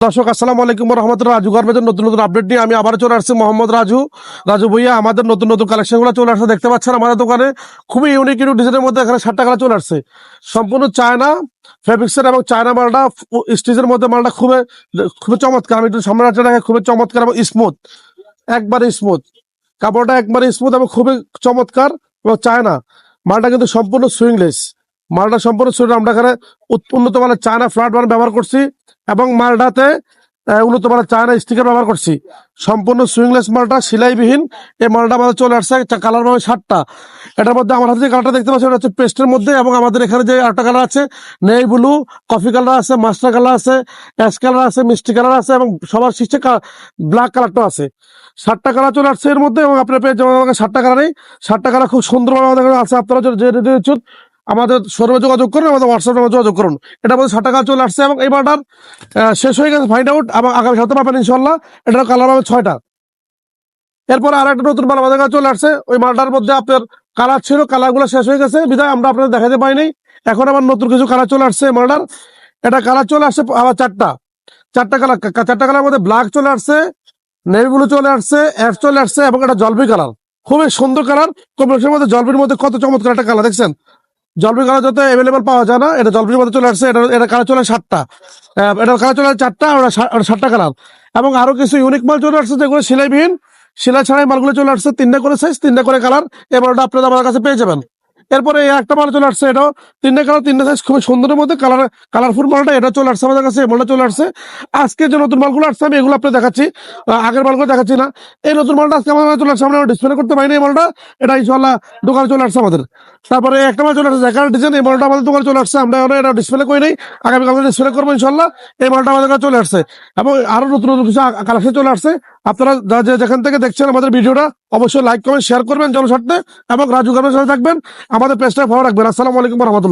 দর্শক আসসালামু আলাইকুম রহমতুল্লাহ। রাজু গার্মেন্টসের নতুন নতুন আপডেট নিয়ে আমি আবার চলে আসছি। মোহাম্মদ রাজু ভাইয়া, আমাদের নতুন নতুন কালেকশন গুলো চলে আসছে। দেখতে পাচ্ছেন আমাদের দোকানে খুবই ইউনিক ইউনিক ডিজাইনের মধ্যে এখানে 60 টাকা চলে আসছে। সম্পূর্ণ চায়না ফেব্রিক্সের এবং চায়না মালটা স্টিচের মধ্যে মালটা খুবই খুবই চমৎকার। আমি একটু সামনে রাখতে দেখে খুবই চমৎকার এবং স্মুথ, একবারে স্মুথ কাপড়টা, একবারে স্মুথ এবং খুবই চমৎকার। এবং চায়না মালটা কিন্তু সম্পূর্ণ সুইংলেস, মালটা সম্পূর্ণ সুইং। আমরা এখানে উন্নত মানের চায়না ফ্ল্যাট বার ব্যবহার করছি এবং মালটাতে উন্নত মানের চায়না স্টিকার ব্যবহার করছি। সম্পূর্ণ সুইংলেস মালটা, সেলাইবিহীন এই মালটা আমাদের চলে আসছে। কালার পাবে 7টা। এটার মধ্যে আমার হাতে যে কালারটা দেখতে পাচ্ছি ওটা হচ্ছে পেস্টের মধ্যে, এবং আমাদের এখানে যে আরেকটা কালার আছে নেই ব্লু, কফি কালার আছে, মাস্টার কালার আছে, অ্যাশ কালার আছে, মিষ্টি কালার আছে এবং সবার শীর্ষে ব্ল্যাক কালারটাও আছে। 7টা কালার চলে আসছে এর মধ্যে, এবং আপনার পেয়ে যাবেন আমাকে 7টা কালারই। 7টা কালার খুব সুন্দরভাবে আমাদের কাছে আছে। আপনারা যে রেডি হচ্ছেন আমাদের শোরুমে যোগাযোগ করুন, আমাদের হোয়াটসঅ্যাপে যোগাযোগ করুন। এটা মধ্যে 7টা কালার চলে আসছে এবং এই মালটার শেষ হয়ে গেছে ফাইন্ড আউট, এবং আগামী সপ্তাহে পাবেন ইনশাল্লাহ। এটার কালার হবে 6টা। এরপরে আর একটা নতুন মাল আমাদের কাছে চলে আসছে। ওই মালটার মধ্যে আপনার কালার ছিল, কালার গুলো শেষ হয়ে গেছে বিধায় আমরা আপনাদের দেখাতে পাইনি। এখন আবার নতুন কিছু কালার চলে আসছে মালটার। এটা কালার চলে আসছে আবার 4টা কালার। 4টা কালার মধ্যে ব্ল্যাক চলে আসছে, নেভি ব্লু চলে আসছে, অ্যাশ চলে আসছে এবং এটা জলপাই কালার। খুবই সুন্দর কালার কম্বিনেশনের মধ্যে। জলপাইয়ের মধ্যে কত চমৎকার একটা কালার দেখছেন। জলপাই কালার যাতে অ্যাভেলেবল পাওয়া যায় না, এটা জলপাইয়ের মধ্যে চলে আসছে। এটা কালার চলে 7টা, এটার কালার চলে 4টা, আর 7টা কালার। এবং আরো কিছু ইউনিক মাল চলে আসছে যেগুলো সেলাইবিহীন, সেলাই ছাড়াই মালগুলো চলে আসছে। 3টা করে সাইজ, 3টা করে কালার। এই মালটা আপনারা আমার কাছে পেয়ে যাবেন। এরপরে এই একটা মাল চলে আসছে, এটাও 3টা কালার, 3টা সাইজ, খুবই সুন্দরের মধ্যে কালারফুল মালটা এটা চলে আসছে আমাদের কাছে। এই মালটা চলে আসছে। আজকে যে নতুন মালগুলো আসছে আমি এগুলো আপনাদের দেখাচ্ছি, আগের মালগুলো দেখাচ্ছি না। এই নতুন মালটা আজকে আমাদের চলে আসছে, আমরা ডিসপ্লে করতে পারিনি এই মালটা। এটা ইনশাল্লাহ দোকানে চলে আসছে আমাদের। তারপরে একটা মাল চলে আসছে জ্যাকার্ড ডিজাইন, এই মালটা আমাদের দোকানে চলে আসছে। আমরা এটা ডিসপ্লে করি নাই, আগামীকাল ডিসপ্লে করবো ইনশাল্লাহ। এই মালটা আমাদের কাছে চলে আসছে এবং আরো নতুন নতুন কিছু কালেকশন চলে আসছে। আপনারা যেখান থেকে দেখছেন আমাদের ভিডিওটা অবশ্যই লাইক কমেন্ট শেয়ার করবেন জনস্বার্থে, এবং রাজু গার্মেন্টসের সাথে থাকবেন, আমাদের পেজটা ফলো রাখবেন। আসসালামু আলাইকুম রহমতুল্লাহ।